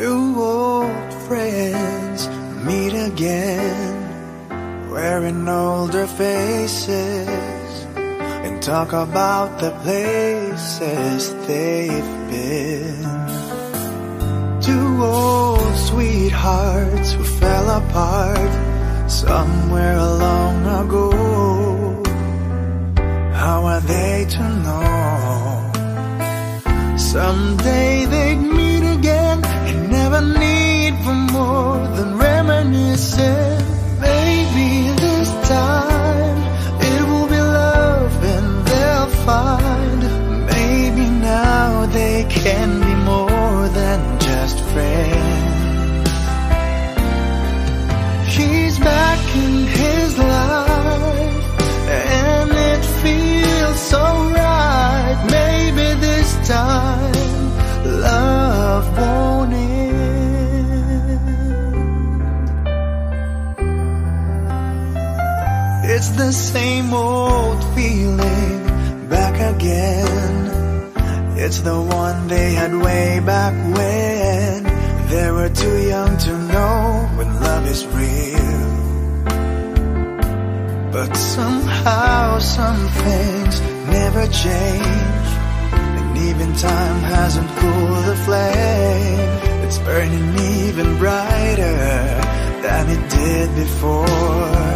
Two old friends meet again, wearing older faces, and talk about the places they've been. Two old sweethearts who fell apart somewhere long ago. How are they to know? Someday they'd meet again and never need for more than reminiscing. Maybe this time it will be love and they'll find. Maybe now they can be more than just friends. She's back in his life and it feels so right. Maybe this time love won't end. It's the same old feeling back again. It's the one they had way back when they were too young to know when love is real. But somehow some things never change, and even time hasn't cooled the flame. It's burning even brighter than it did before.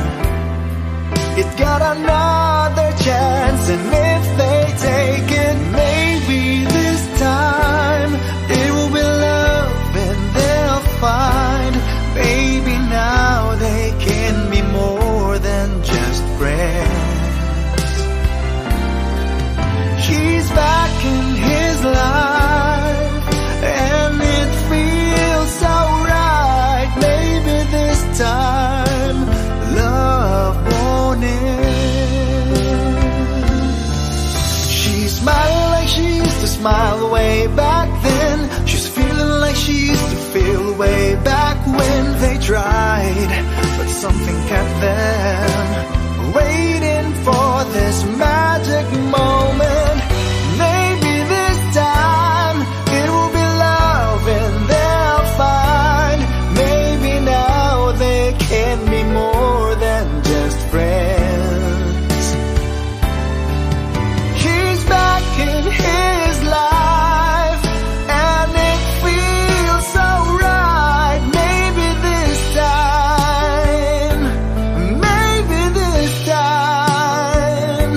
It got another chance, and if they take it, maybe this time it will be love and they'll find. Maybe now they can be more than just friends. She's back in his life and it feels so right. Maybe this time love won't end. She's smiling like she used to smile way back then. She's feeling like she used to feel way back when they tried, but something kept them waiting for this magic moment. Maybe this time it will be love and they'll find. Maybe now they can be more than just friends. She's back in his life and it feels so right. Maybe this time, maybe this time,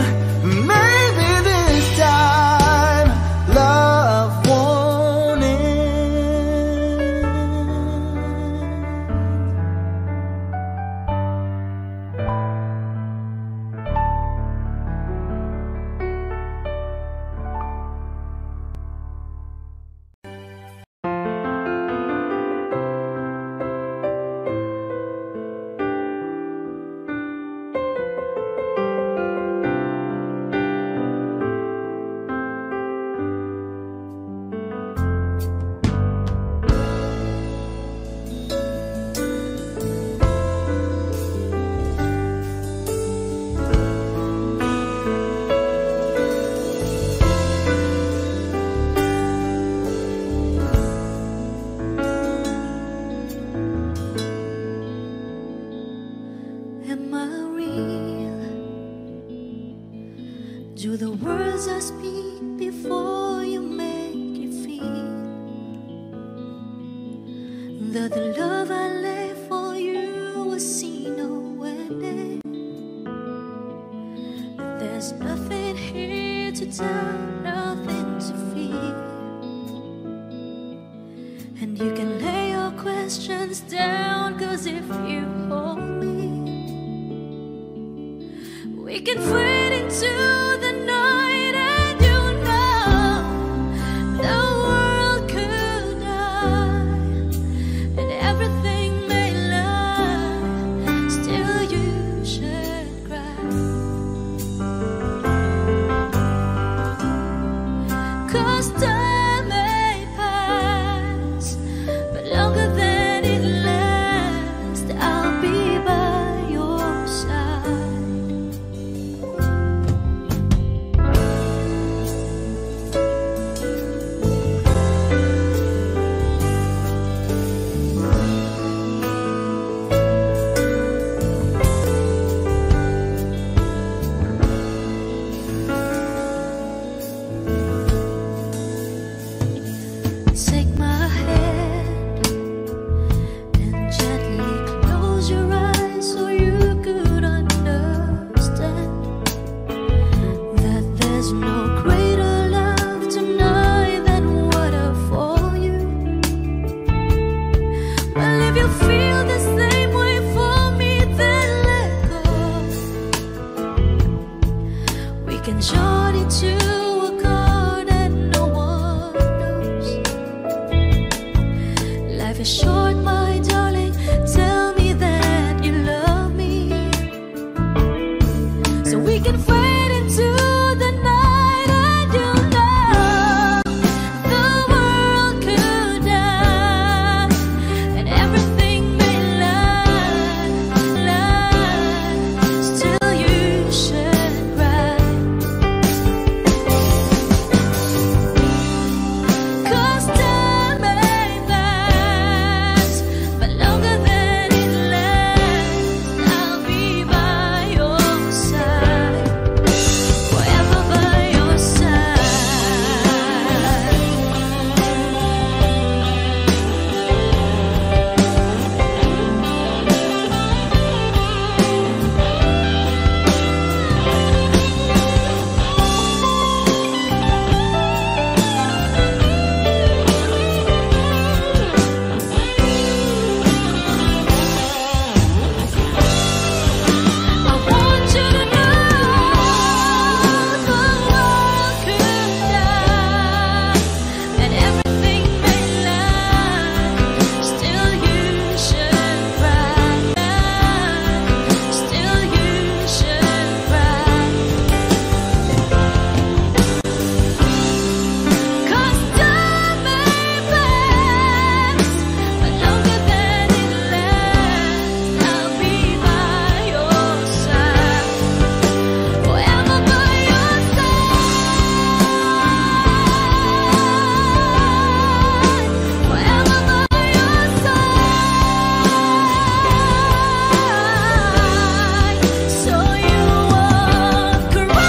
maybe this time love won't end. Am I real? Do the words I speak before you make you feel that the love I lay for you will see no end? There's nothing here to tell, nothing to feel, and you can lay your questions down, 'cause if you hold me, we can fade into the night, and you know the world could die and everything may lie, still you should cry. 'Cause time may pass, but longer than it lasts, I'll be by your side. can join into a chord that no one knows. Life is short, my darling. Tell me that you love me, so we can fade into the night and you'll know the world could die and everything may lie, still you should cry. 'Cause time may pass, but longer than it lasts, I'll be by your side, forever by your side. I want you to know the world could die and everything may lie, still you should cry, still you should cry. 'Cause time may pass, but longer than it lasts, I'll be by your side, forever by your side, forever by your side, so you won't cry.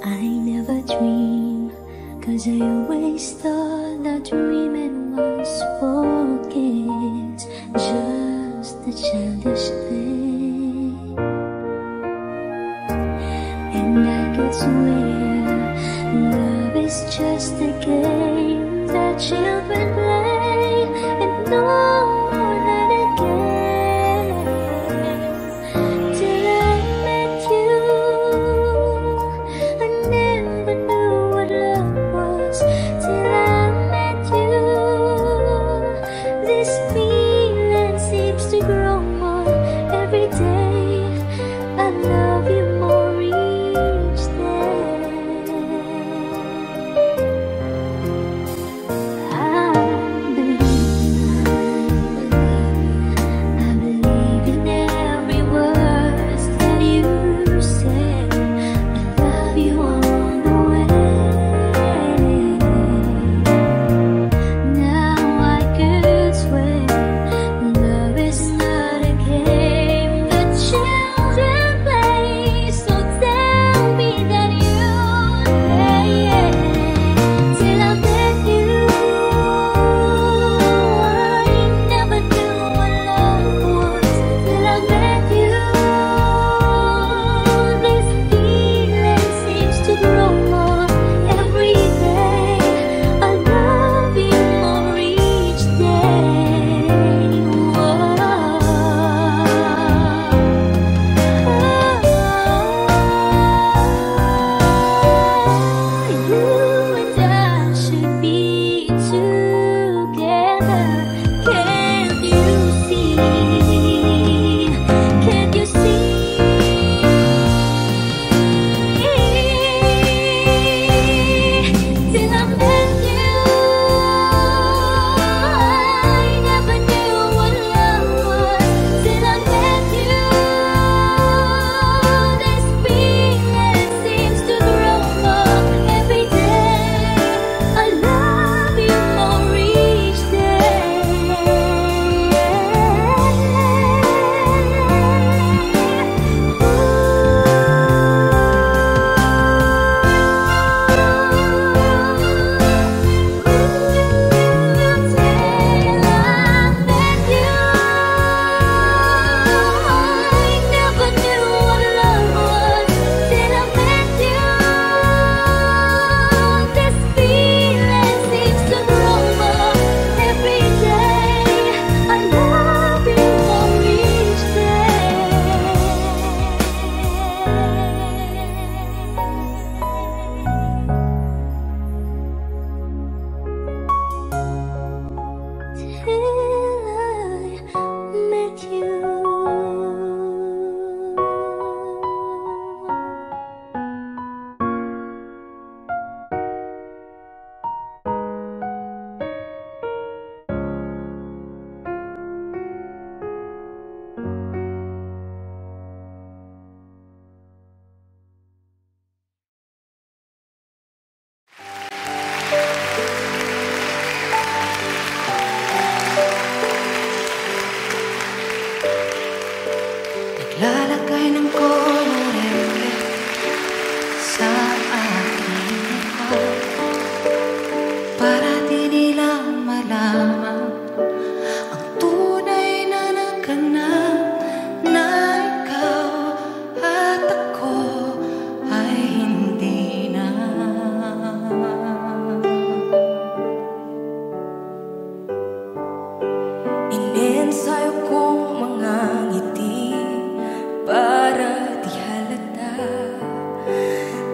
I never dream, 'cause I always thought that dreaming was for kids, just a childish thing. And I could swear love is just a game that children play, and no more than a game. Till I met you, I never knew what love was. Till I met you, this feeling seems to grow more every day. I love you more each day. I believe ng kolorete sa aking mukha, para di nila malaman ang tunay na naganap, na ikaw at ako ay hindi na. Inensayo kong mga ngiti para di halata,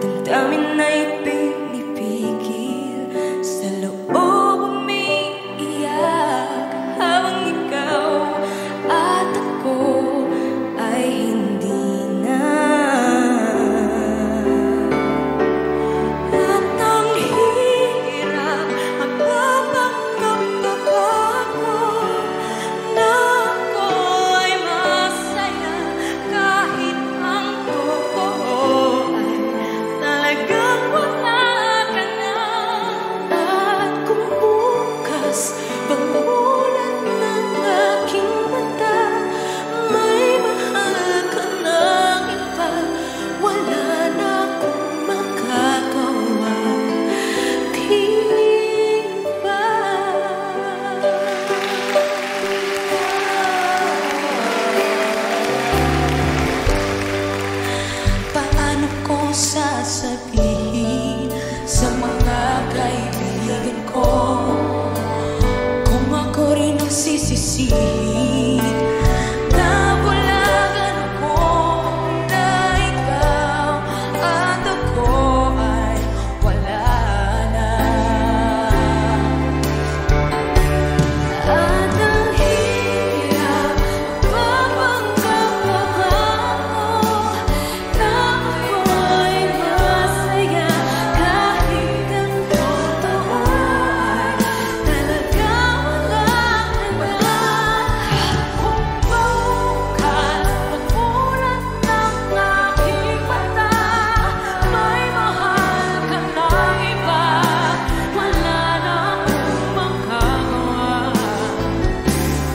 damdamin na ipinipigil, sa loob umiiyak, habang ikaw at ako ay hindi na. At ang hirap magpapanggap ako na ako ay masaya, kahit ang totoo ay talagang wala ka na. At kung bukas pagmulan ng aking mata, may mahal ka ng iba, wala na akong makagawa, di ba? Paano ko sasabihin sa mga kaibigan ko kung ako rin ang sisisihin? Nabulagan ako na ikaw at ako ay wala na. At ang hirap magpapanggap ako na ako'y masaya, kahit ang totoo ay talagang wala ka na. Kung bukas pagmulan ng aking mata, may mahal ka ng iba, wala na akong magagawa,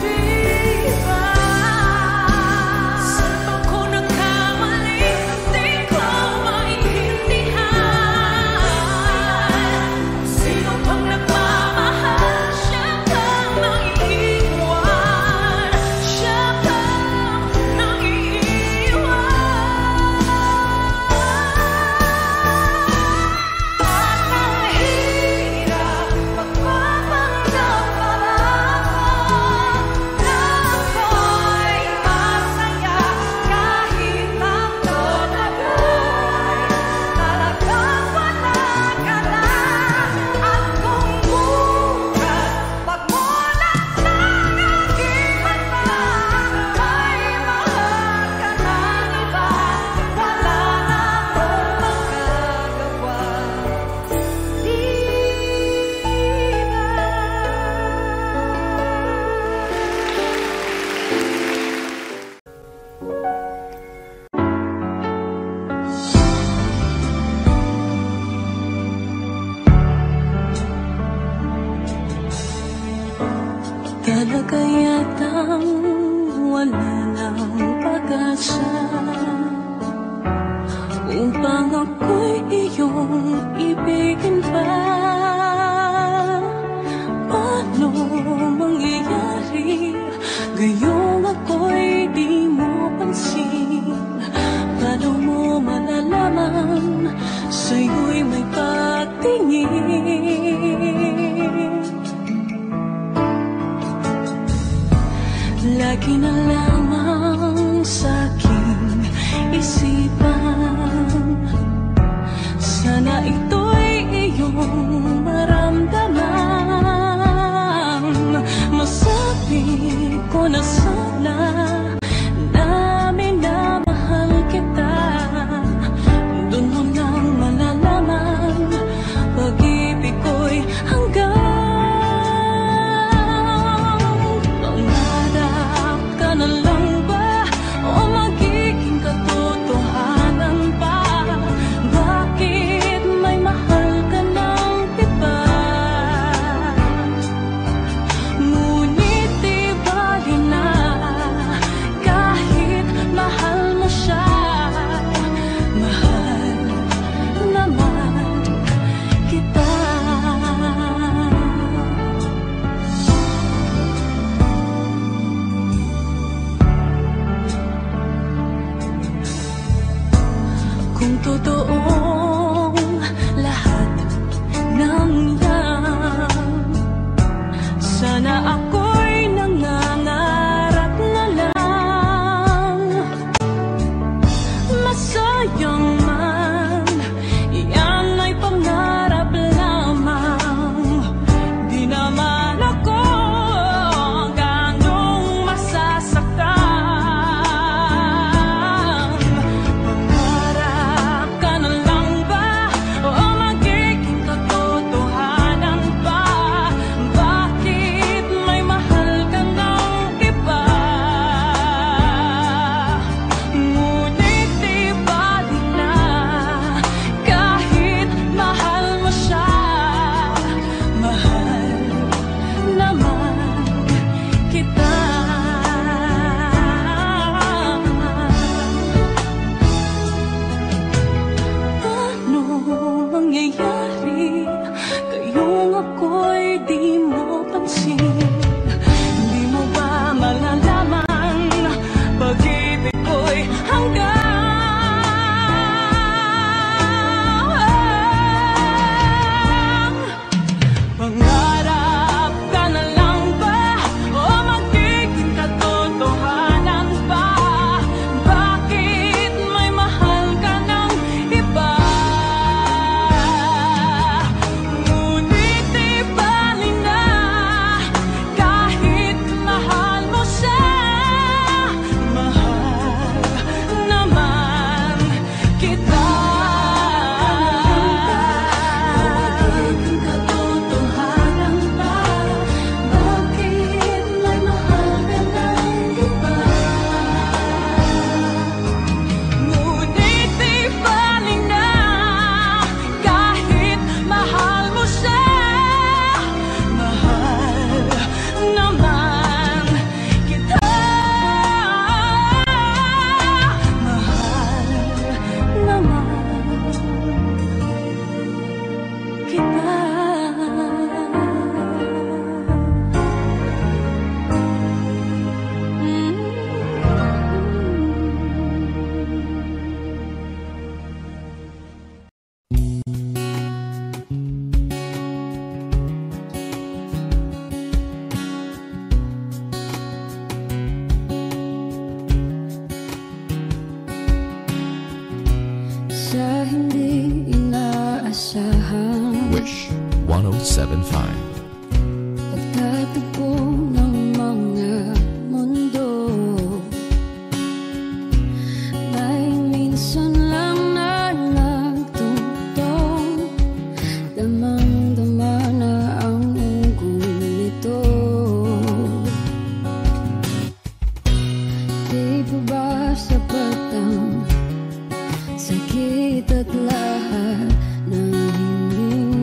di ba? Saan ba ko nagkamali? Di ko maintindihan. Sino bang nagmamahal? Siya bang nangiiwan? Siya bang nangiiwan? At ang hirap magpapanggap na ako'y masaya, kahit ang totoo ay talagang wala ka na. At kung bukas pagmulan ng aking mata, may mahal ka ng iba, wala na akong magagawa, di talaga yatang wala ng pag-asa upang ako'y iyong ibigin pa. Paano mangyayari ngayong ako'y di mo pansin? Paano mo malalaman sa'yo'y may pagtingin? Lagi na lamang sa'king isipan, sana ito'y iyong maramdaman. Masabi ko na sana na minamahal kita, dun mo lang malalaman pag-ibig ko'y hanggang pangarap ka na lang ba, o magiging katotohanan? totoong lahat ng yan. Sana ako'y nangangarap na lang, masayang man, iyan ay pangarap lamang. Di naman ako ganong masasaktan. Pangarap ka na lang ba o magiging katotohanan pa? Bakit may mahal ka ng iba? Ngunit di bali na kahit mahal mo siya. Mahal naman kita. Ano mangyayari kayong ako'y di mo pansin? Di mo ba malalaman pag-ibig ko'y hanggang pangarap ka na lang ba o magiging katotohanan pa? Bakit may mahal ka ng iba? Ngunit di bali na kahit mahal mo siya. Mahal naman kita. Magiging katotohanan pa? Bakit may mahal ka ng iba? Ngunit di bali na kahit mahal mo siya. Mahal naman kita. Mahal naman kita. Sa hindi inaasahan, Wish 1075. pagtatagpo ng mga mundo, may minsan lang na nagtungtong, damang-dama na ang ugol nito. Di ba ba sapat ang sakit at lahat ng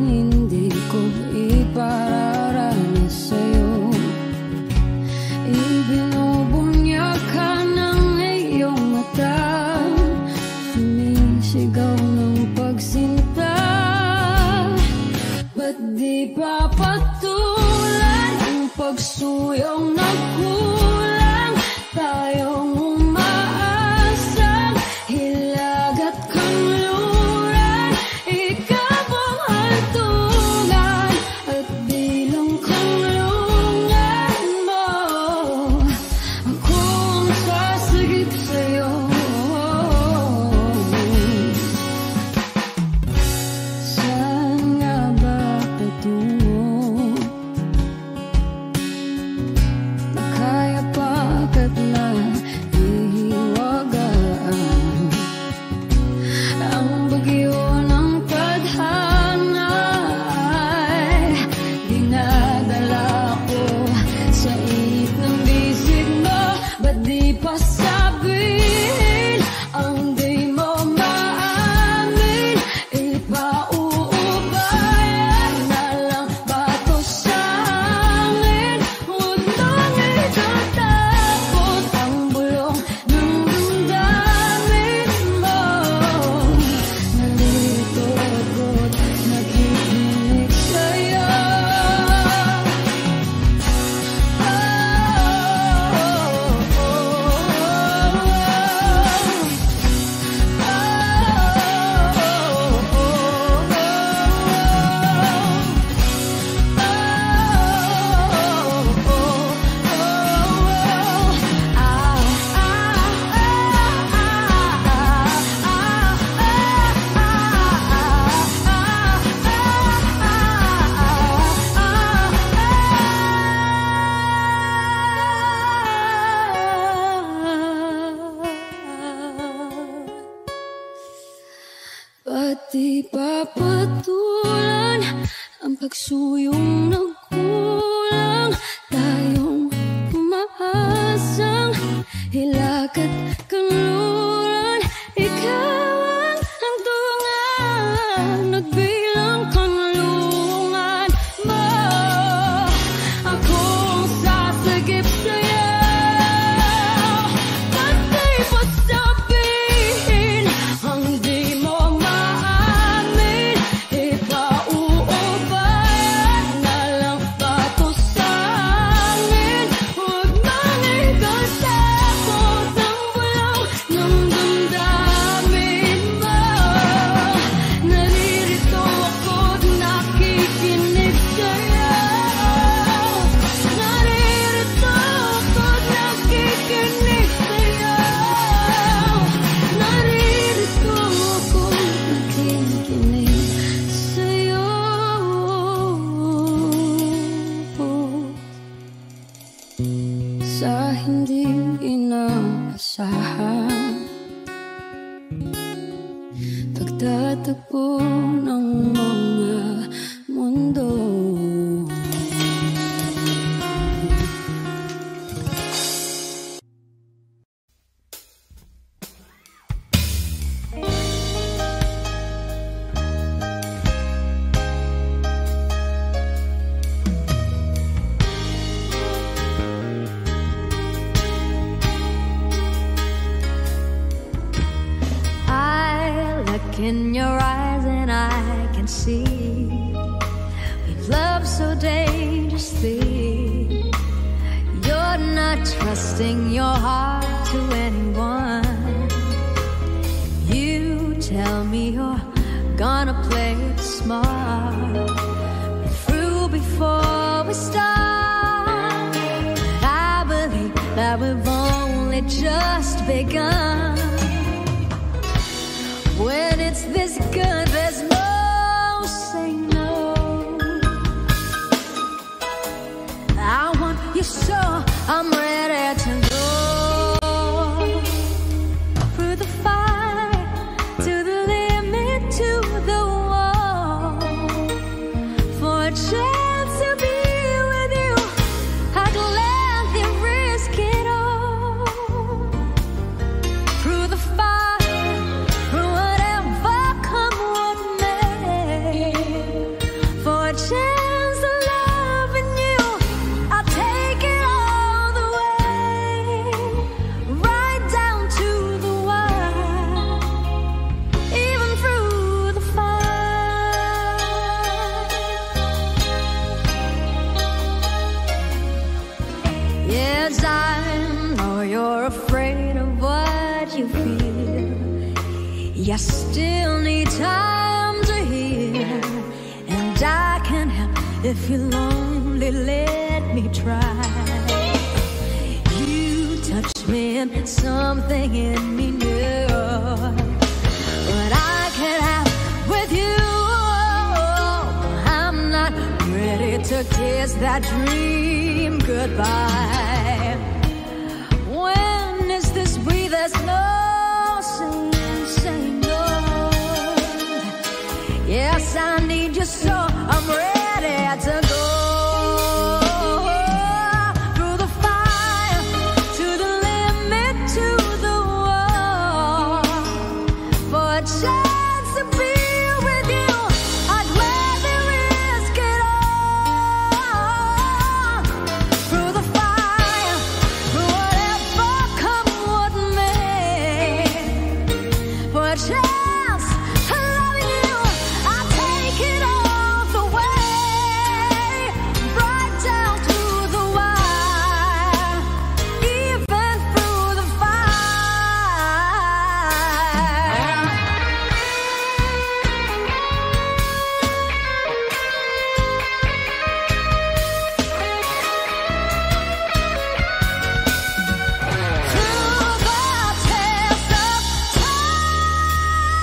hindi ko iparang di papatulan ang pagsuyong nagkulang. Tayong umaasang hilakad kanluran. Ikaw ang hantungan, nagbilang kanlungan mo. Akong sasagip sa'yo, pati pa sabihin ang di mo maamin. Ipauubayan na lang ba to sa amin? Huwag manigal sa akot ng bulaw ng damdamin mo. Naririto ako't nakikinig sa'yo. Naririto ako't nakikinig sa'yo. Naririto ako't nakikinig sa'yo. Sa hindi inaasahan, pagtatagpo ng mga mundo. I look in your eyes and I can see we've loved so dangerously. You're not trusting your heart to anyone. You tell me you're gonna play it smart. We're through before we start. I believe that we've only just begun. When it's this good, there's no saying no. I want you so I'm ready to go through the fire, to the limit, to the wall. For a chance to be with you, I'd gladly risk it all. Through the fire, through whatever come what may. For a chance to love in you, I'll take it all the way, right down to the wire, even through the fire. Yes, I know you're afraid of what you feel. You still need time to heal, and I can help if you're lonely. Let me try. You touch me and something in me new, but I can't have with you. I'm not ready to kiss that dream goodbye. When is this breathe? There's no saying no. Yes, I need you so I'm ready to go through the fire, to the limit, to the wall. For a chance to be with you, I'd rather risk it all. Through the fire, through whatever come what may. For a chance to loving you, I'll take it all the way, right down to the wire, even through the fire. Through the test of time.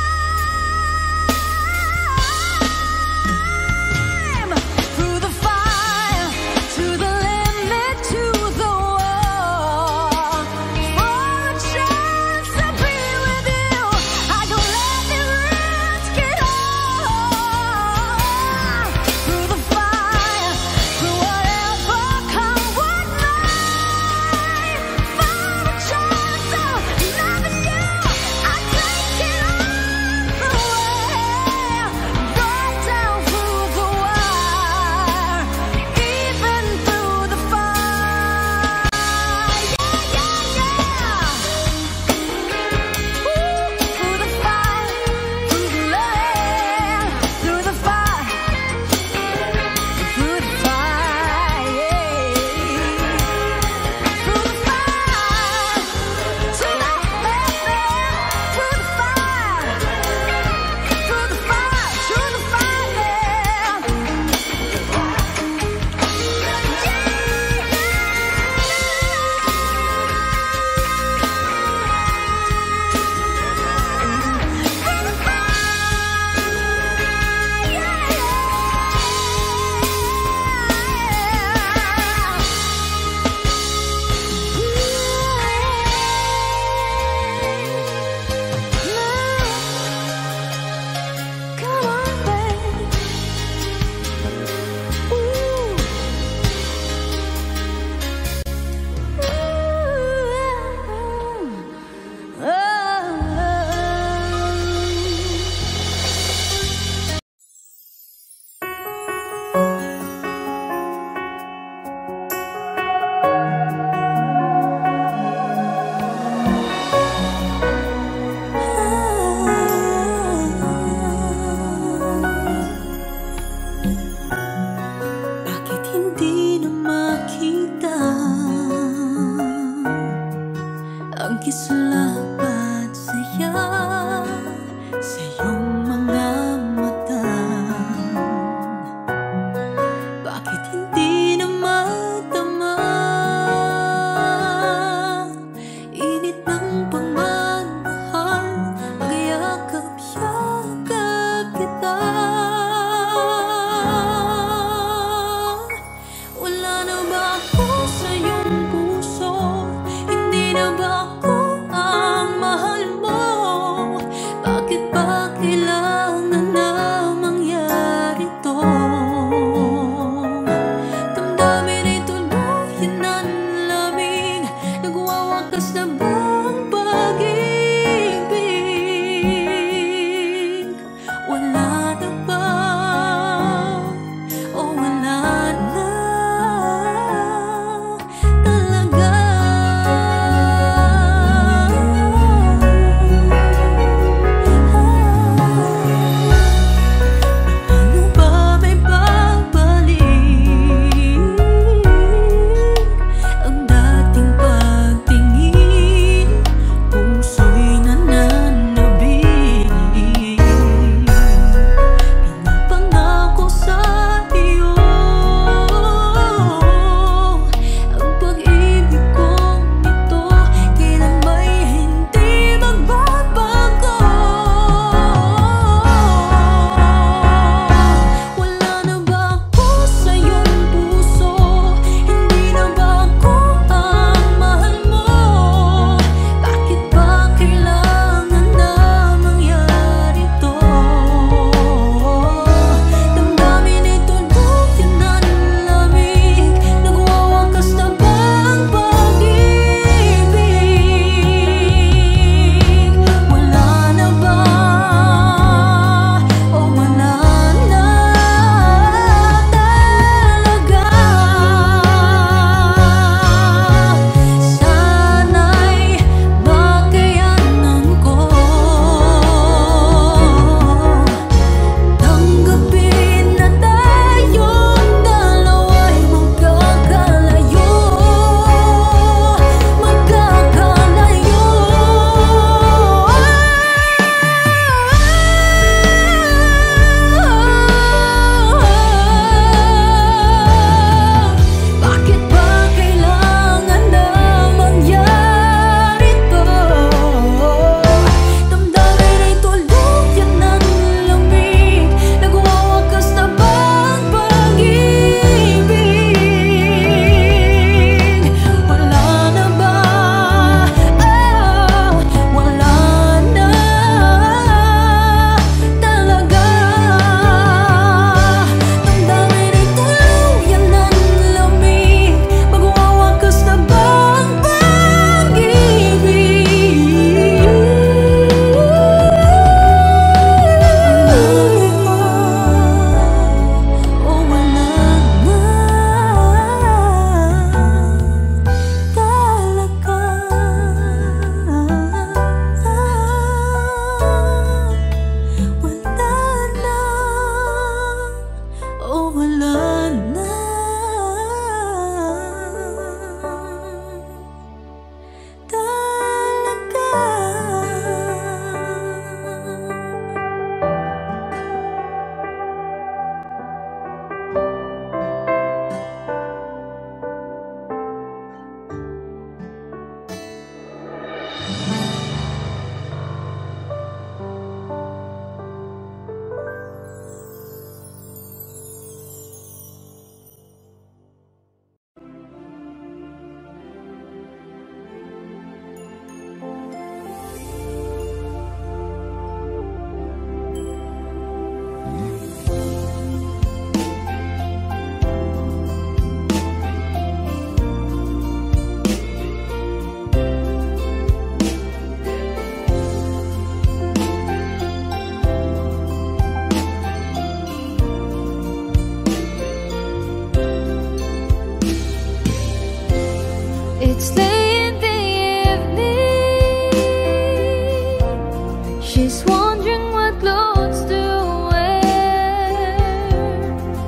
She's wondering what clothes to wear.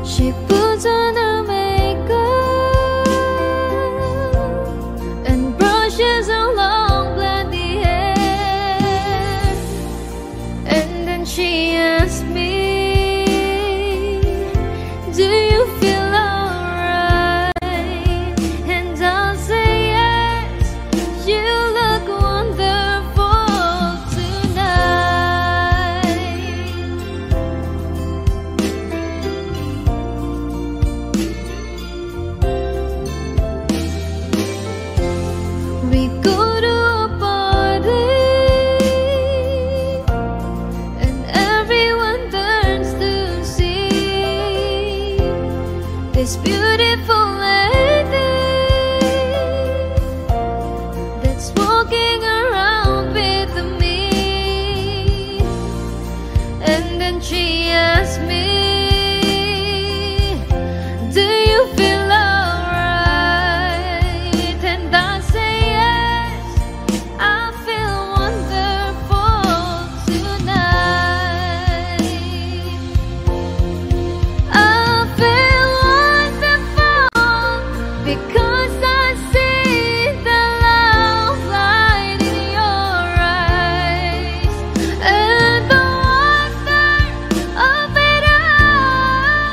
She puts on her makeup and brushes her long blondy hair. And then she asks me, do you feel alright? And I'll say yes, you look wonderful tonight. We go to a party and everyone turns to see this beautiful lady that's walking around with me. And then she asks me, do you feel alright? And I say yes, I feel wonderful tonight. I feel wonderful because I see the love light in your eyes. And the wonder of it all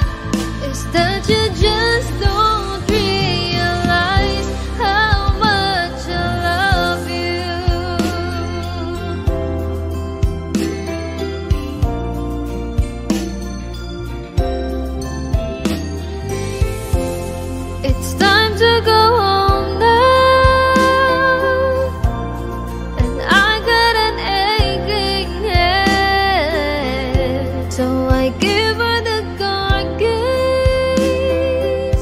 is that you just don't realize how much I love you. It's time to go home now, and I got an aching head. So I give her the car keys,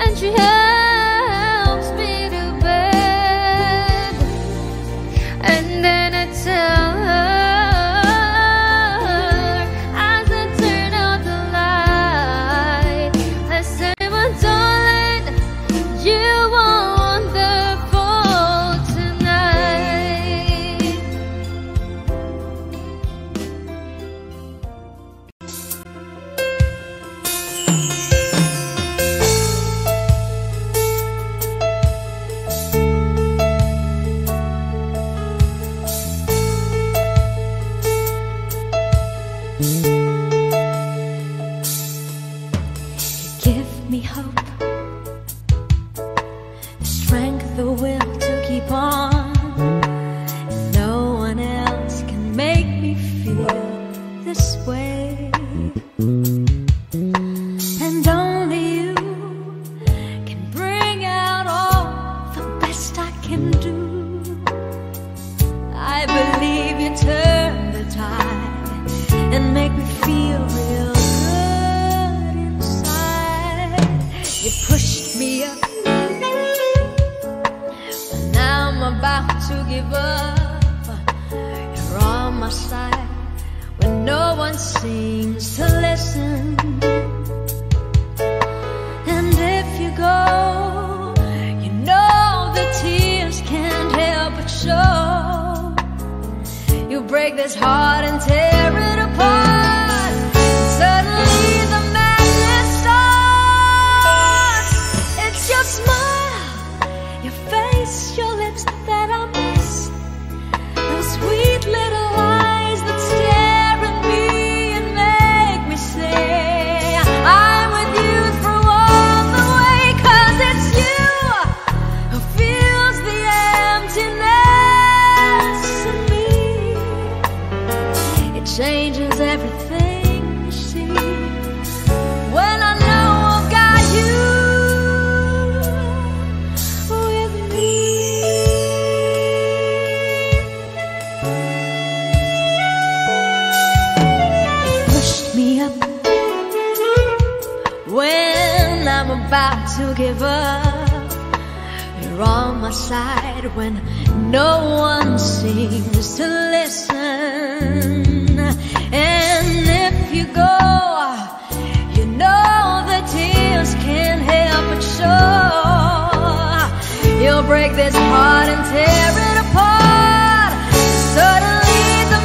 and she helps me to bed. And then I tell her, as I turn out the light, I say, my darling, you are wonderful tonight. Give me hope, the strength, the will to keep on. No one else can make me feel this way, and only you can bring out all the best I can do. I believe you turn the tide and make me feel real good inside. You pushed me up when I'm about to give up. You're on my side when no one seems to listen. And if you go, you know the tears can't help but show. You break this heart and tear it apart. Suddenly the madness starts. It's your smile, your face, your lips that I miss. Those sweet little eyes that stare at me and make me say, I'm with you through all the way. 'Cause it's you who fills the emptiness in me. It changes everything, you see, when I know I've got you with me. You pushed me up when I'm about to give up. You're on my side when no one seems to listen. And if you go, you know the tears can't help but show. You'll break this heart and tear it apart. Suddenly the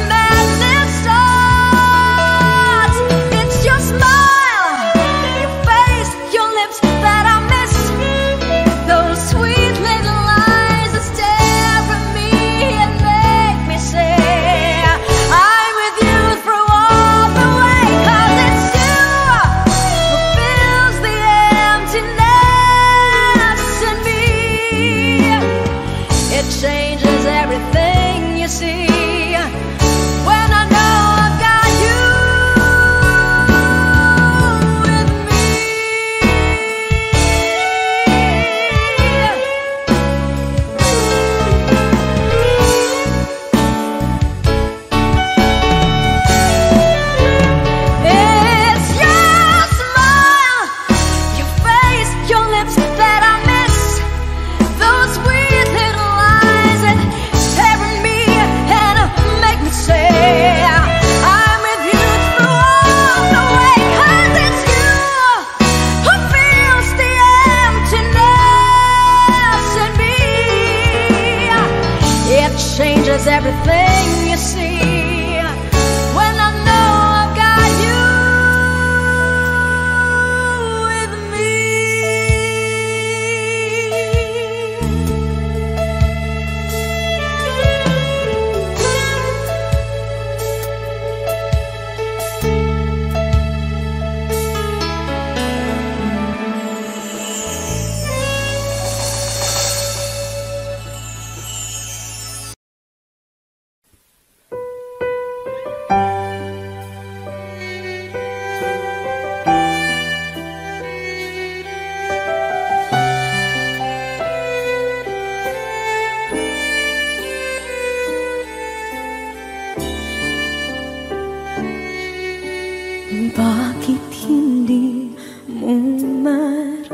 Bakit hindi mo maramdaman?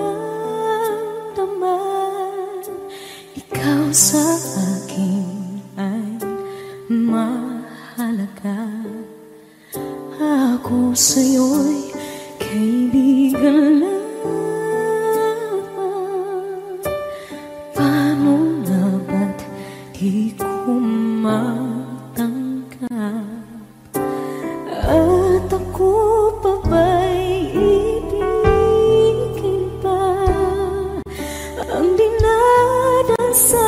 Ikaw sa akin ay mahalaga. Ako sa'yo'y kaibigan lamang. Paano na ba't di ko matanggap? At ako pa ba'y ibigin pa? Ang dinadasal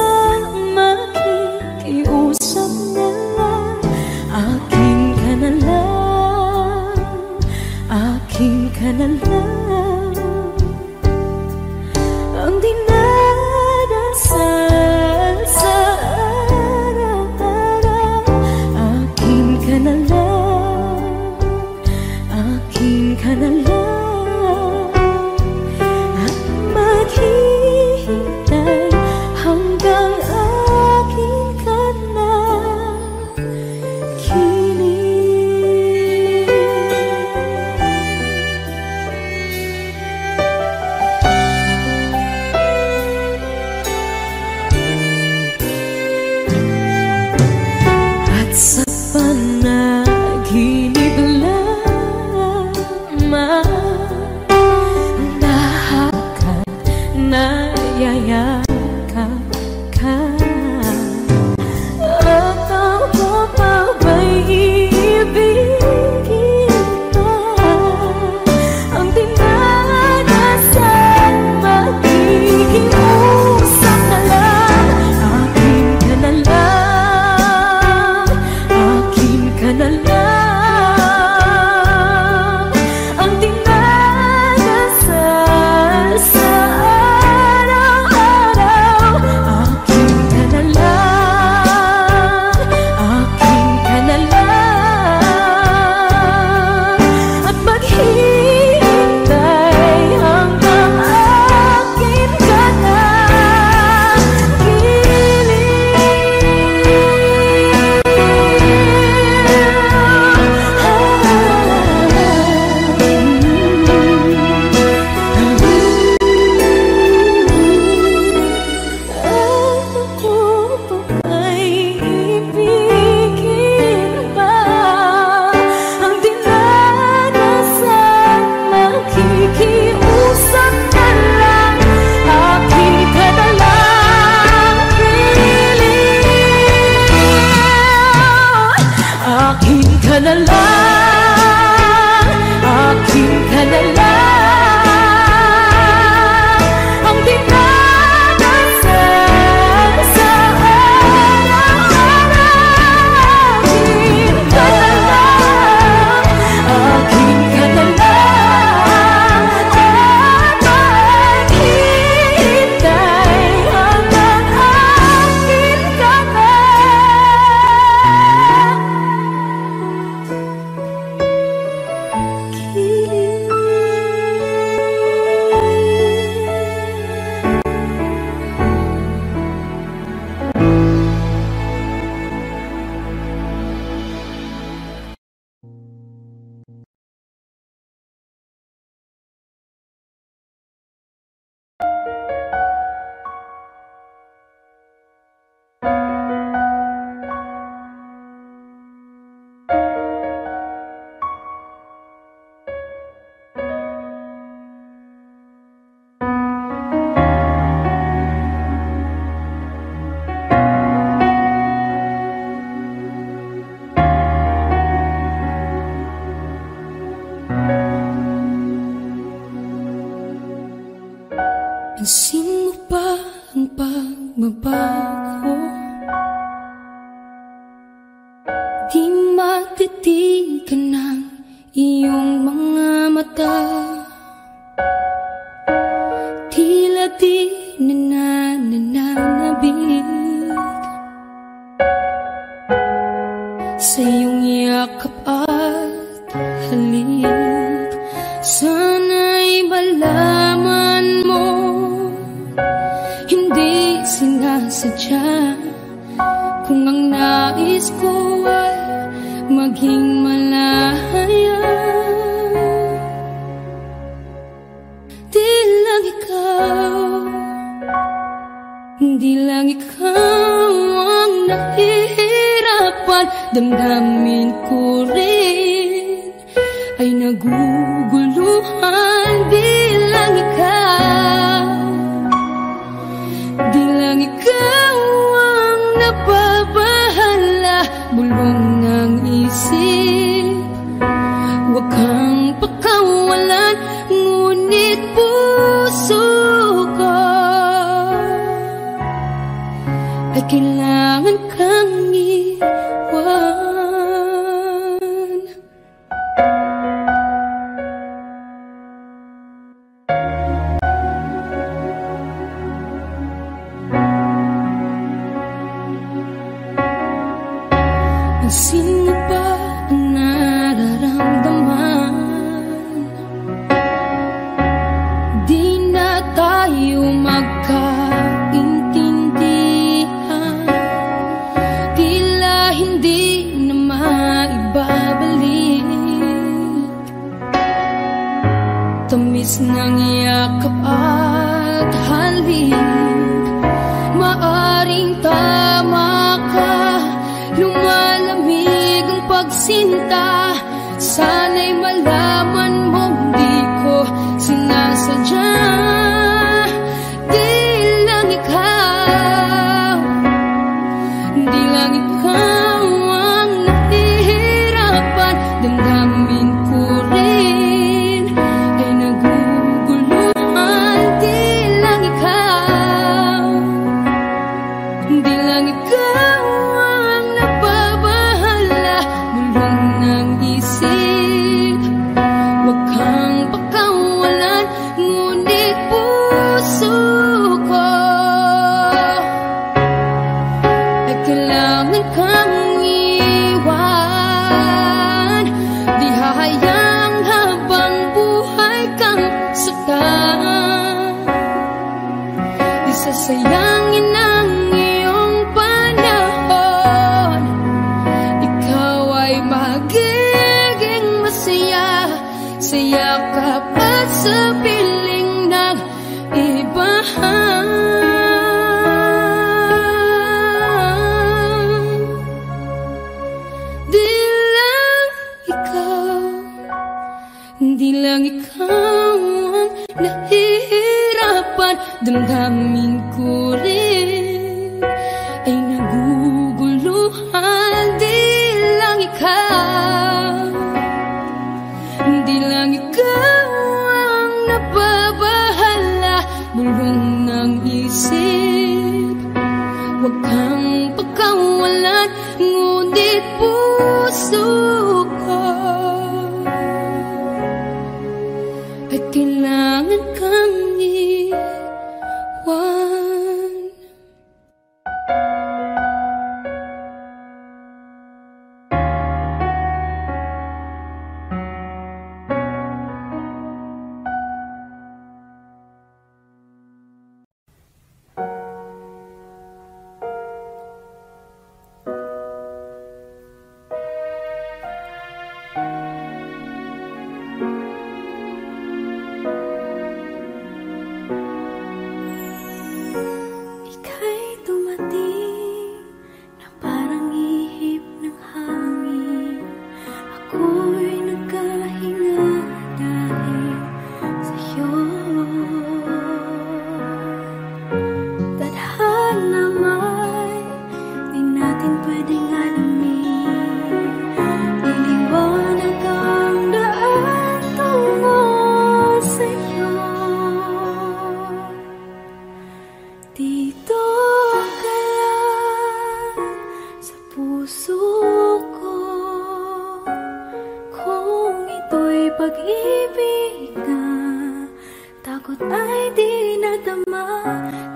makikiusap na lang. Akin ka na lang, akin ka na lang. Ang dinadasal sa araw-araw. Akin ka na lang, akin ka na lang. At maghihintay hanggang akin ka na kilig. At sa panaginip lamang lahat ka, nayayakap ka. At ako pa ba'y iibigin pa? Ang dinadasal makikiusap na lang. Akin ka na lang, akin ka na lang. Ang dinadasal sa araw-araw. Akin ka na lang, akin ka na lang. At maghihintay hanggang akin ka na Ako pa ba'y ibigin pa? Ang dinadasal makikiusap na lang. Akin ka na lang, kilig. Akin ka na lang, akin ka na lang. Ang dinadasal sa araw-araw. Akin ka na lang, akin ka na lang. At maghihintay hanggang akin ka na Pansin mo ba ang pagbabago? Di matitigan ng iyong mga mata. Tila di nananabig sa iyong yakap at halik. Sana'y malaman mo, hindi sinasadya. Kung ang nais ko ay maging malaya, damdamin ko rin ay naguguluhan. Di lang ikaw ang nababahala, bulong ng isip. Huwag kang pakawalan, ngunit puso ko ay kailangan kang iwan. Sino ba ang nararamdaman? Di na tayo magkaintindihan, tila hindi na maibabalik. Tamis ng yakap at halik, maaring tama ka. Lumalamig ang pagsinta, sana'y malaman mong di ko sinasadya. Di lang ikaw ang nahihirapan, damdamin ko rin ay naguguluhan. Di lang ikaw Huwag kang pakawalan, ngunit puso ko ay kailangan kang iwan. Di hahayang habang buhay kang saktan, di sasayangin ang iyong panahon. Ikaw ay magiging masaya sa yakap at sa piling ng iba. Di lang ikaw ang nahihirapan, damdamin ko rin ay naguguluhan. Di lang ikaw ang nababahala, bulong ng isip. Huwag kang pagkawalan, ngunit puso ko ay kailangan kang iwan. Pag-ibig na takot ay di nadama,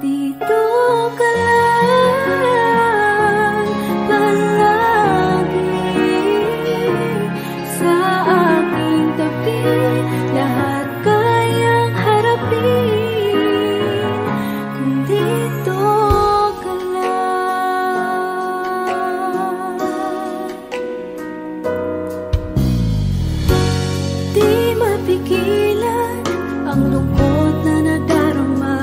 dito ka lang palagi sa aking tabi. Lahat kayang harapin kung dito ka lang. Di mapigilan ang lungkot na nadarama,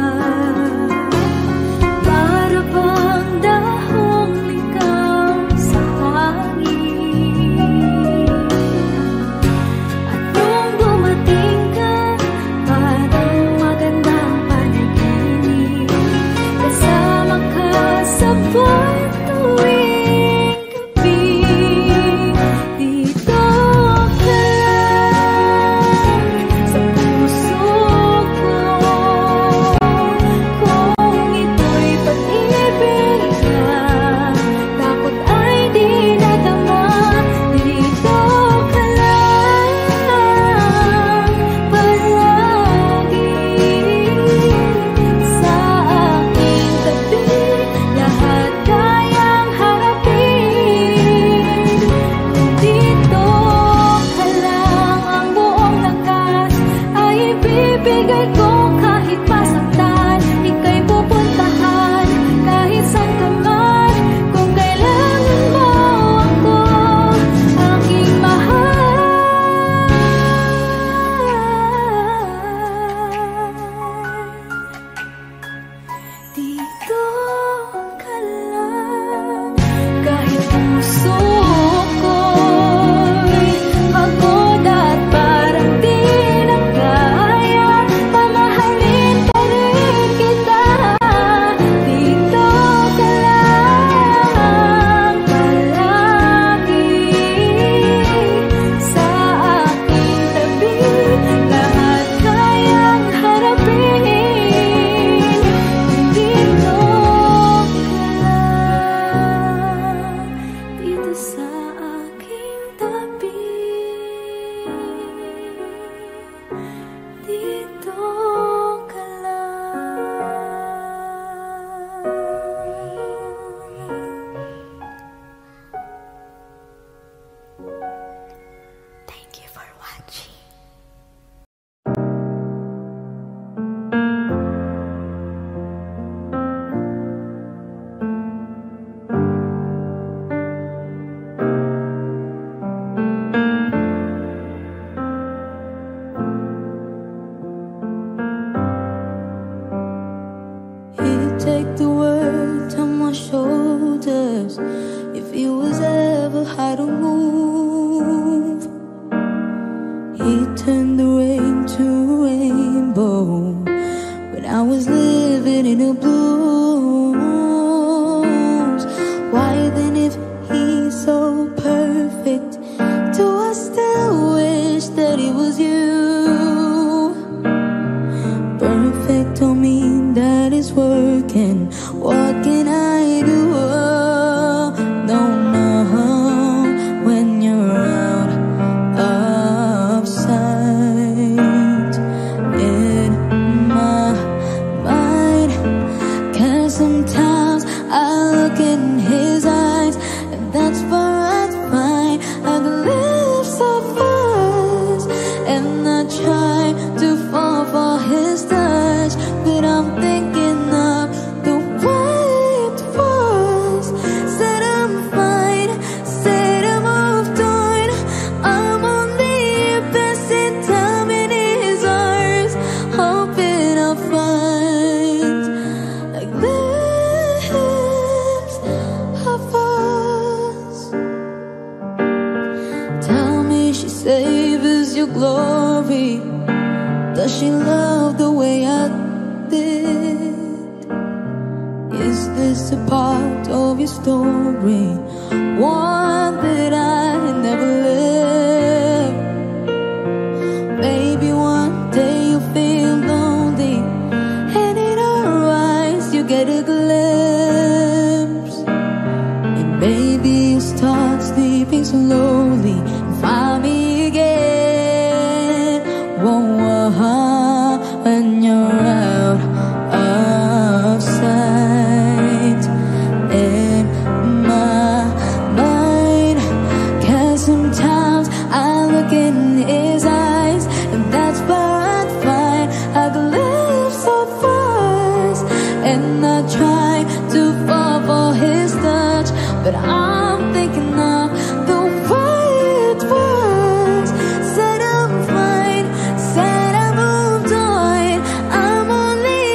para Thank you for watching. Take the world on my shoulders. If he was ever how to move, he turned the rain to a rainbow when I was living in the blues. Why then, if he's so perfect, do I still wish that it was you? Perfect don't mean that it's working. What can I do? No, when you're out of sight in my mind. 'Cause sometimes I look in his eyes, and that's where I find I live so fast, and I try to fall for his touch, but I'm thinking of the way it was. Said I'm fine, said I moved on. I'm only passing time in his arms, hoping I'll find like lips of us. Tell me she savors your glory. Does she love the way I did? Is this a part of your story, one that I never lived? Maybe one day you'll feel lonely, and in her eyes you get a glimpse, and maybe you start sleeping slowly and find me again. Whoa, when you're out of sight in my mind. 'Cause sometimes I look in his eyes, and that's where I find I could live so fast, and I try to fall for his touch, but I'm thinking of the way it was. Said I'm fine, said I moved on. I'm only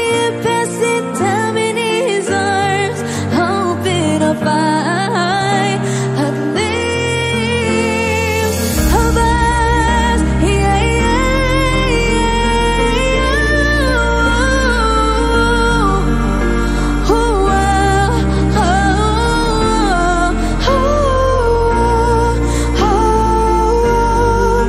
passing time in his arms, hoping I'll find a glimpse of us. Yeah, yeah, yeah. Oh, oh, oh, oh, oh.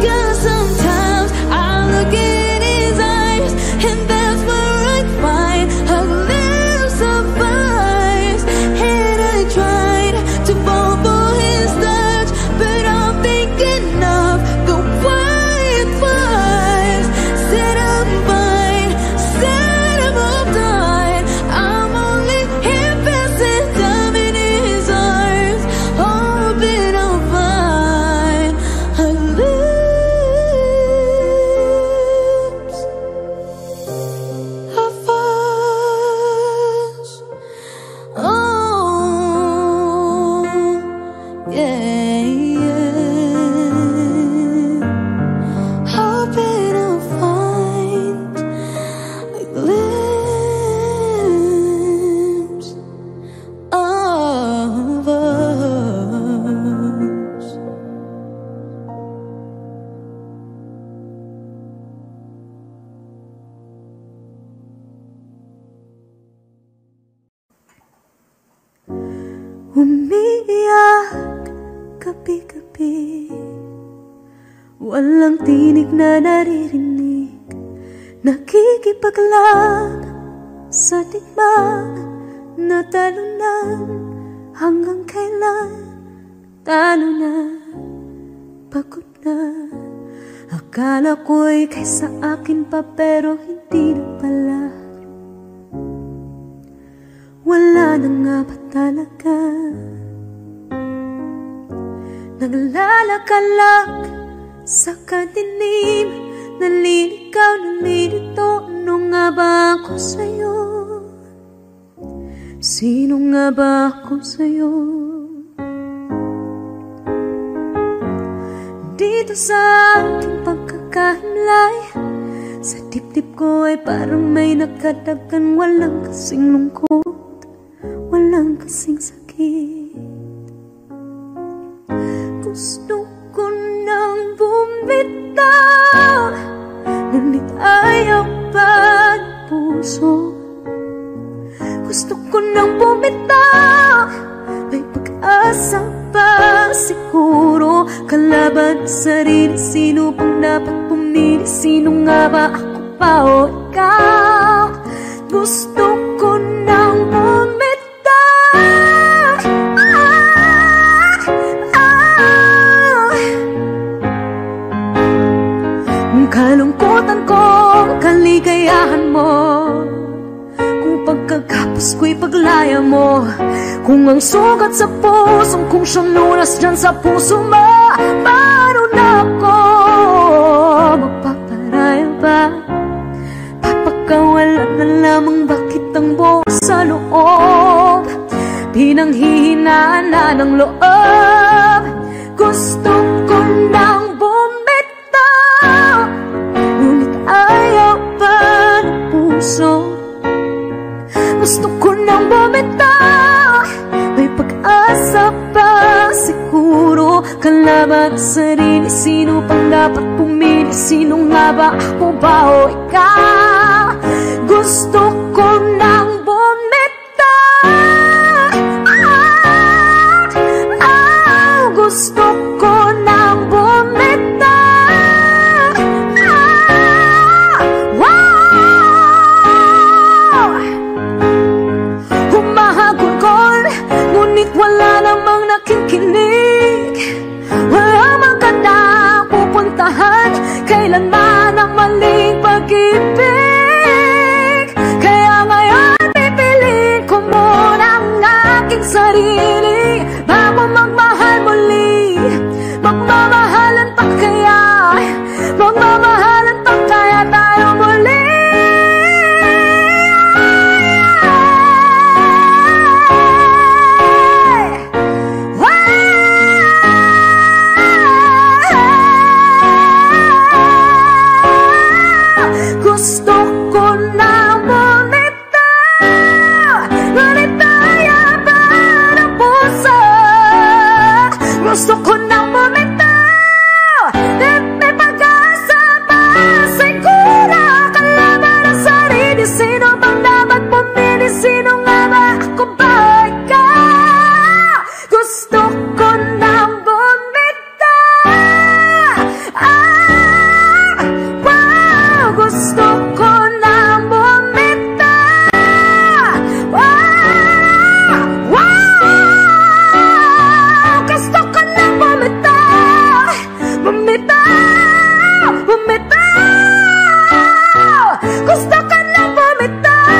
'Cause sometimes I look in his eyes, and that's where I find a glimpse of us. And I tried to fall for his touch, but I'm thinking of the way it was. Said I'm fine, said I moved on. I'm only here passing time in his arms, hoping I'll find a glimpse of us. Oh, yeah, yeah. Hoping I'll find a glimpse of us. Umiiyak gabi-gabi, walang tinig na naririnig, nakikipaglaban sa digmaan na talunan. Hanggang kailan talo na, pagod na. Akala ko'y kaysa akin pa, pero hindi na pala. Wala na nga ba talaga? Naglalakalak sa kadilim, naliligaw, nalilito. Ano nga ba ako sa'yo? Sino nga ba ako sa'yo? Dito sa aking pagkakahimlay, sa dibdib ko ay parang may nakadagan. Walang kasing lungkot, walang kasing sakit. Gusto ko nang bumitaw, ngunit ayaw pa ng puso. Gusto ko nang bumitaw, may pag-asa pa siguro. Kalaban sa sarili, sino pang dapat pumili? Sino nga ba, ako pa o ikaw? Gusto ko nang bumitaw, kalungkutan ko, kaligayahan mo. Kung pagkagapos ko'y paglaya mo, kung ang sugat sa pusong kung siyang lunas dyan sa puso mo, paano na ako magpaparaya ba? Papakawalan na lamang, bakit ang buo sa loob? Pinanghihinaan na ng loob. Gusto ko nang bumitaw, ngunit ayaw pa ng puso. Gusto ko nang bumitaw, may pag-asa pa siguro. Kalaban sa sarili, sino pang dapat pumili? Sino nga ba, ako ba o ikaw? Gusto ko nang bumitaw, gusto ko nang bumitaw. Humahagulgol, ngunit wala namang nakikinig. Wala mang gandang pupuntahan, kailanman ang maling pag-ibig. Kaya ngayon pipiliin ko muna ang aking sarili bago magmahal muli. Magmamahalan pa kaya, magmamahalan pa kaya tayo muli. Gusto ko na bumitaw, ngunit ayaw pa ng puso. Gusto ko na bumitaw, may pag-asa pa siguro. Kalaban ang sarili, sino bang dapat pumili? Sino nga ba, ako ba ikaw? Gusto ko na bumitaw, gusto ko na bumitaw. Gusto ko na bumitaw, bumitaw, bumitaw. Gusto ko na bumitaw.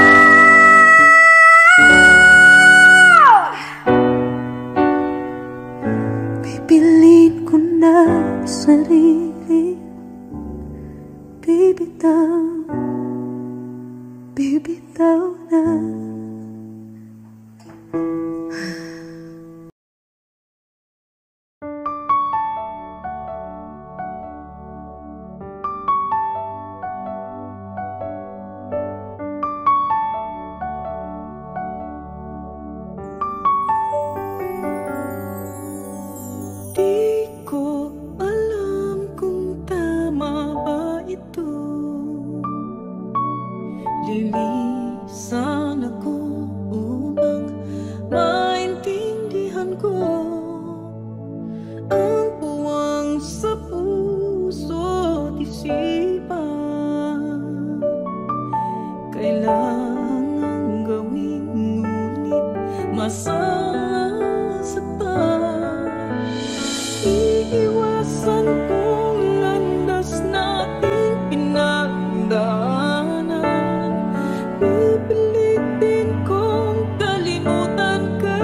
Pipiliin ko na sarili, bibitaw, bibitaw na. Di ko alam kung tama ba ito. Lilisan ako upang maintindihan ko ang puwang sa puso't isipan. Kailangan gawin ngunit masasaktan. Iiwasan kong landas nating pinagdaanan. Pipilitin kong kalimutan ka.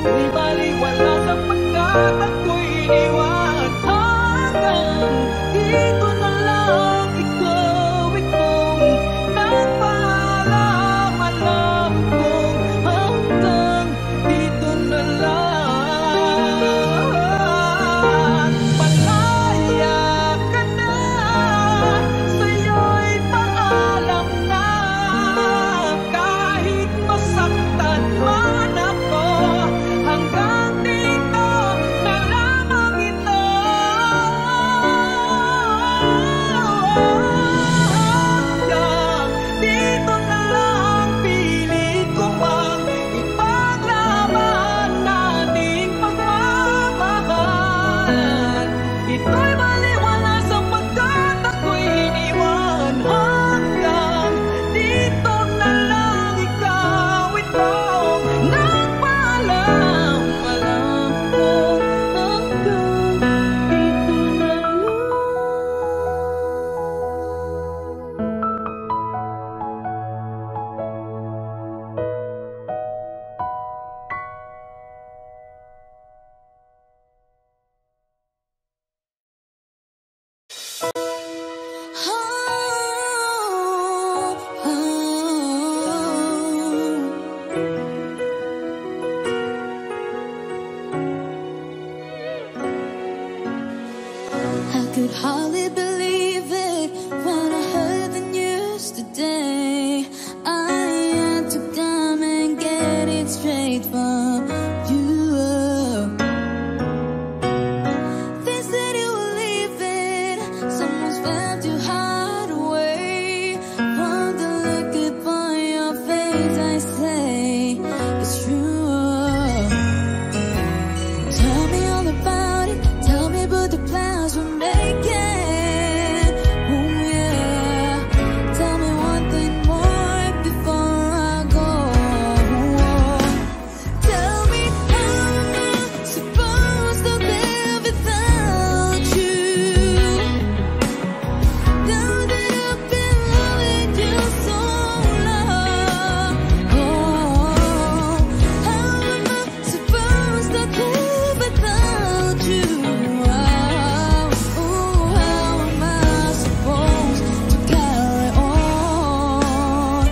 Ito'y baliwala sapagkat ako'y iniwan. Hanggang dito na lang, ikaw itong nagpaalam. Alam kong hanggang dito na lang. Malaya ka na, sa'yo'y paalam na. Kahit masaktan man ako, hanggang dito na lamang ito. Hanggang dito na lang, pilit ko mang ipaglaban nating pagmamahal. Ito'y baliwala sapagkat ako'y iniwan. Hanggang dito na lang, ikaw itong nagpaalam. Alam kong hanggang dito na lang. I could hardly believe it when I heard the news today. I had to come and get it straight from you. They said you were leaving, someone's found you hide away. From the look upon your face, I say it's true. Tell me all about it, tell me about the plans we're making. Oh yeah, tell me one thing more before I go. Tell me how am I supposed to live without you? Now that I've been loving you so long. Oh, how am I supposed to live without you? Oh, how am I supposed to carry on?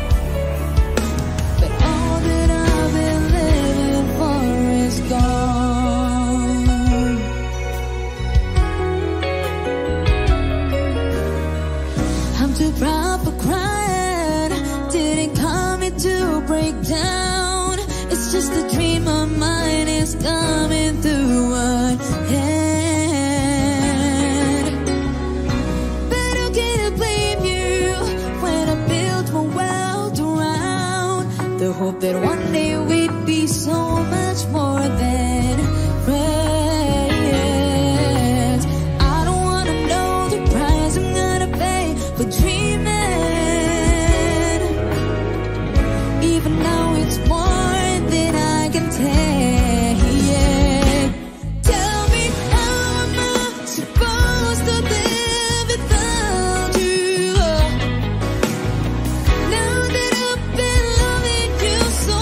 But all that I've been living for is gone. I'm too proud for crying. Didn't come here to break down. It's just a dream of mine is coming through one hand. But how can I blame you when I built my world around the hope that one day we'd be so much more than friends? I don't wanna know the price I'm gonna pay for dreaming. Even now it's more than I can take. Tell me how am I supposed to live without you? Now that I've been loving you so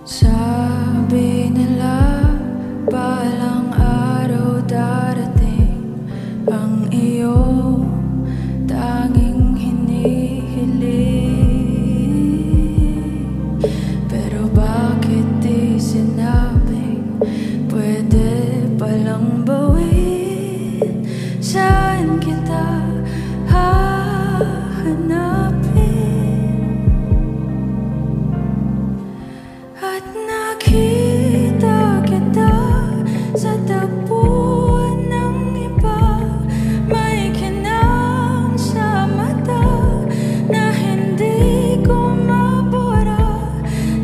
Sabi nila balang araw darating ang iyong tanging hinihiling. Pero bakit di sinabing pwede palang bawin? Saan kita hahanapin? At nakita kita sa tagpuan ng iba. May kinang sa mata na hindi ko mabura.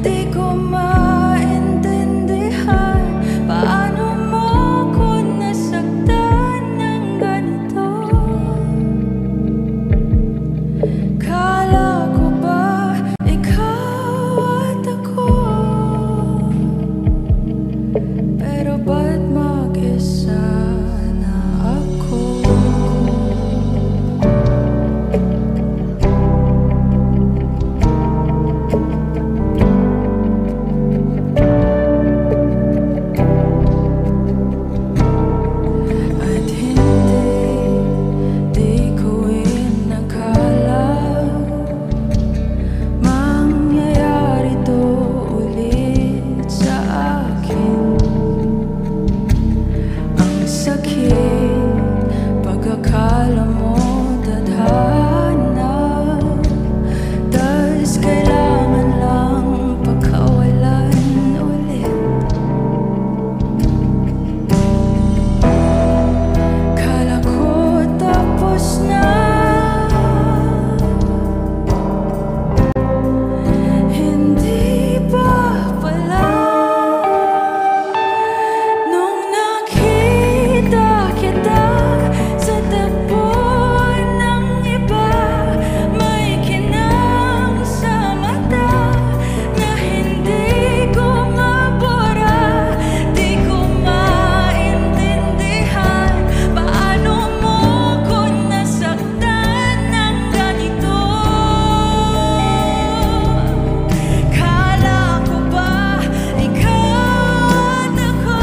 Di ko maintindihan paano mo ko nasaktan ng ganito. Kala ko ba ikaw at ako? Pero ba't mag-isa na ako? At di ko inakala mangyayari to ulit sa akin. Ang sakit, pagkakala mo tadhana, tas kailangan lang pagkawalan ulit. Kala ko tapos na, hindi pa pala. Nung nakita kita sa tagpuan ng iba, may kinang sa mata na hindi ko mabura. Di ko maintindihan paano mo ko nasaktan ng ganito. Kala ko ba ikaw at ako?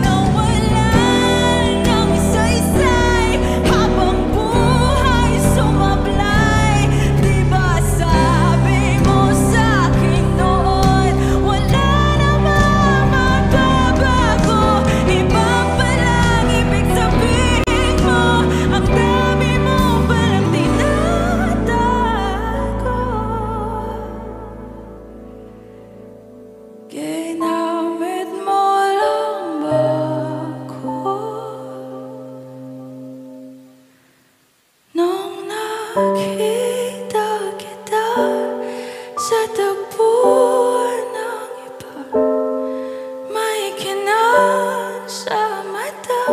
Nawalan ng saysay habang buhay sumablay. Di ba sabi mo sa'kin noon wala namang magbabago? Iba palang ibig sabihin mo, ang dami mo palang tinatago. Ginamit mo lang ba ako? Nung nakita kita sa tagpuan ng iba, may kinang sa mata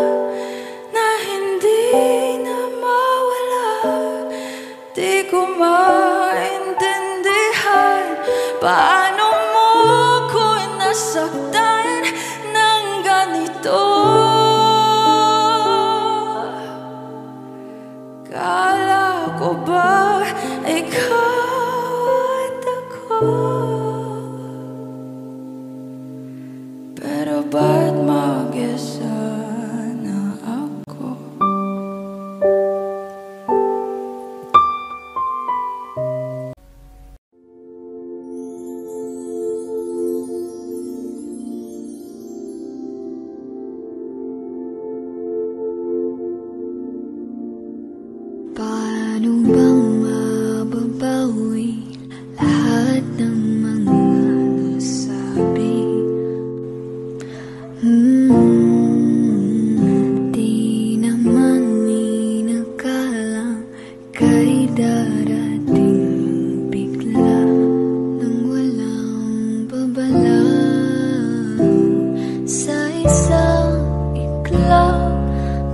na hindi na mawala. Di ko maintindihan paano mo ko nasaktan ng ganito. Kala ko ba ikaw at ako? Pero ba't mag-isa na ako? Paano bang mababawi lahat ng mga nasabi? Di naman inakalang kay darating bigla nang walang babala. Sa isang iklaw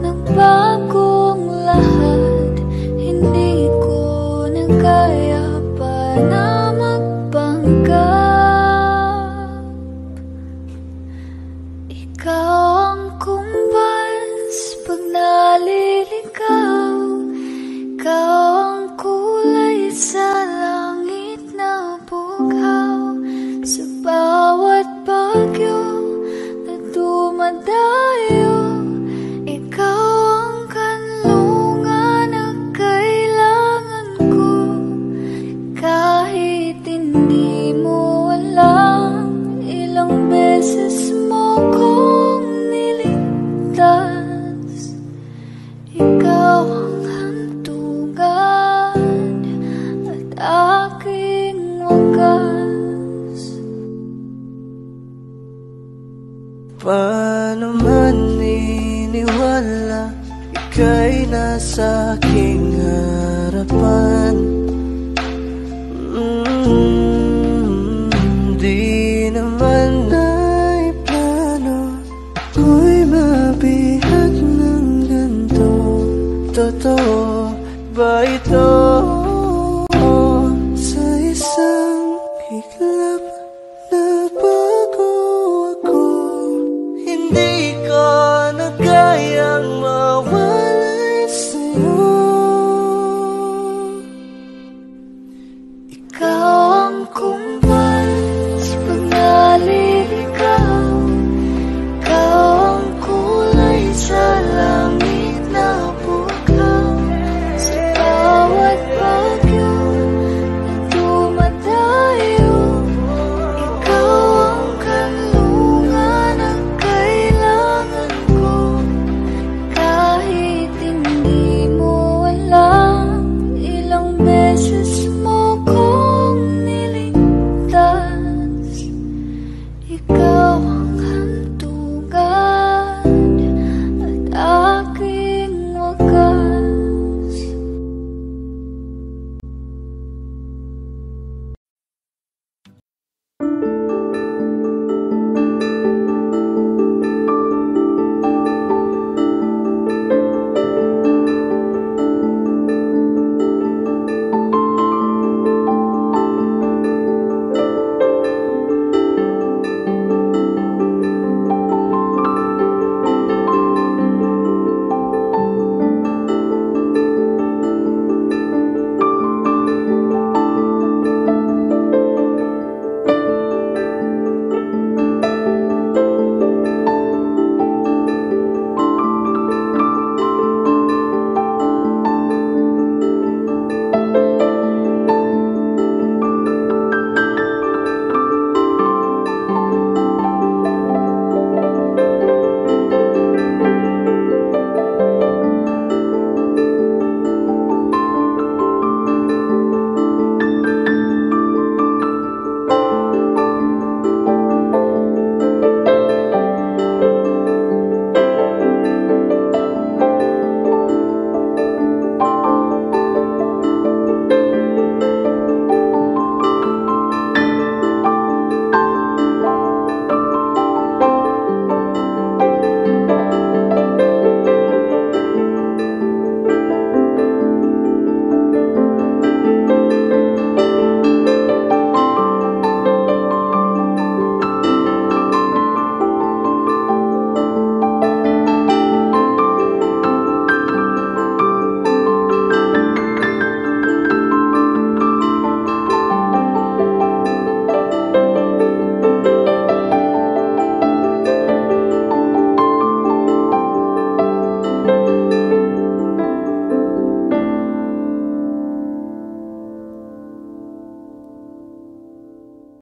nagbagong lahat. Hindi ko na kaya pa na magpanggap. Ikaw ang kumbas pag naliligaw. Ikaw ang kumbas Paano man iniwala, ika'y nasa aking harapan. Di naman ay plano ko'y mabihag ng ganito. Totoo ba ito?